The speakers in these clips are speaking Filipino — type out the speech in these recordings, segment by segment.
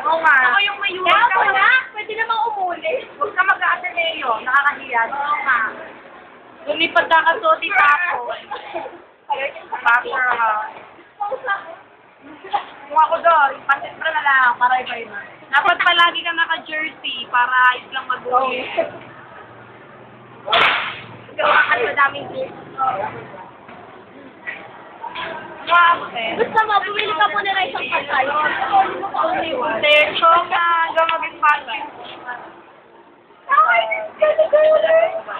Oo nga. Ako yung may Kaya ako ka na, pwede namang umuli. Huwag ka mag-aateneo. Nakakahiya. Oo nga. Lumipad ka kasuti tapo. Paper ha. Kung ako doon, pasitra na lang para iba-iba. Dapat palagi ka naka-jersey para ayos lang mag-uwi. Gawa ka madaming gift. Gusto mo, bumili ka muna ng isang patay. Hindi mo pa only one. So nga, gamagin pati.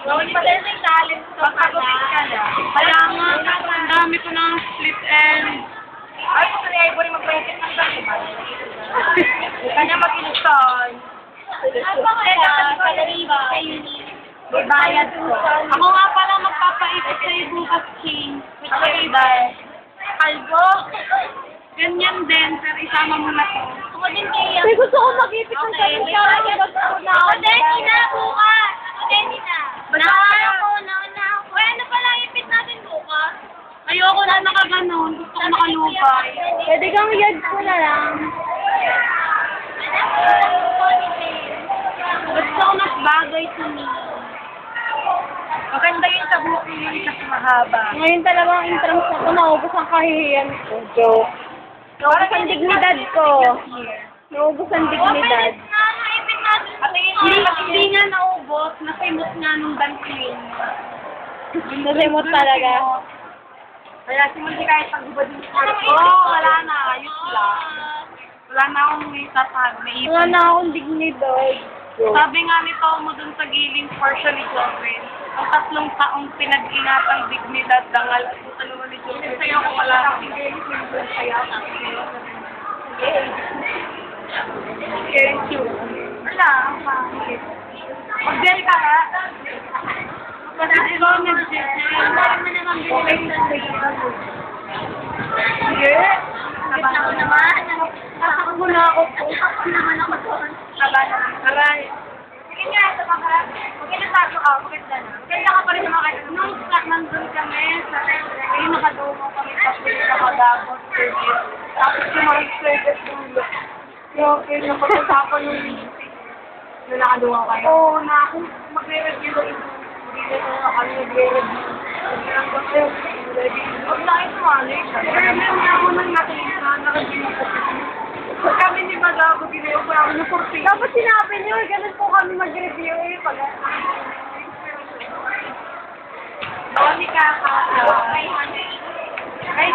Gawin pa rin yung talent ko. Pagkagupit ka na. Kaya nga, ang dami ko ng split end. Ay, gusto ni Ivory magpahigit ng dami. Kanya mag-ilusyon. Bayad ko. Ako nga pala magpapaipit sa'yo bukas, King. Okay, bye. Kalbo. Ganyan din, pero isama mo na to. Ako din kaya. May gusto ko mag-ipit ng sarili. Ako din, Ina, bukas. Ako din, Ina. Nauna ko. Ano pala ipit natin bukas? Ayoko na nakaganon. Gusto ko nakalubay. Pwede kang yad ko na lang. Gusto ko mas bagay to me. Maganda yung sa buhok niyo kasi mahaba. Ngayon talaga ang entrance na ko, naubos ang kahihiyan ko. Joke. Naubos ang dignidad ko. Naubos ang dignidad. Hindi nga naubos. Nasimot nga nung dancing. Nasimot talaga. Kaya simuli kahit paghubad yung sport. Wala na. Ayos lang. Wala na akong may sasabi. May Wala ipon. na akong dignidad. Sabi nga nito mo dun sa giling partially Joven, ang 3 taong pinag-ingatang dignidad dangal at kung ano ni Joven. Sayo ko pala. Thank you. Wala, ang pangit. Mag-gel ka nga. Kasi ko, mag-gel. Sige. Ako naman. Nasakot mo na ako. Ako naman ako doon. Aray. Sige nga, sa mga, magkinatago ka, maganda na. Maganda ka pa rin naman kayo. Nung nandun kami, sa ay nakadungo kami kasi nakadagos service. Tapos yung mga service dulo. Yung napag-usapan yung yung nakadungo kayo. Oo, na ako magre-review doon. Hindi na kami nagre-review. Huwag na kayo sumali. Pero meron na ako nang natin na naka-review ko. Pag kami ni Bagago, ginawa ko namin ng 40. Dapat sinabi niyo, ganun po kami mag-review eh. Pag Bawal ni Kaka.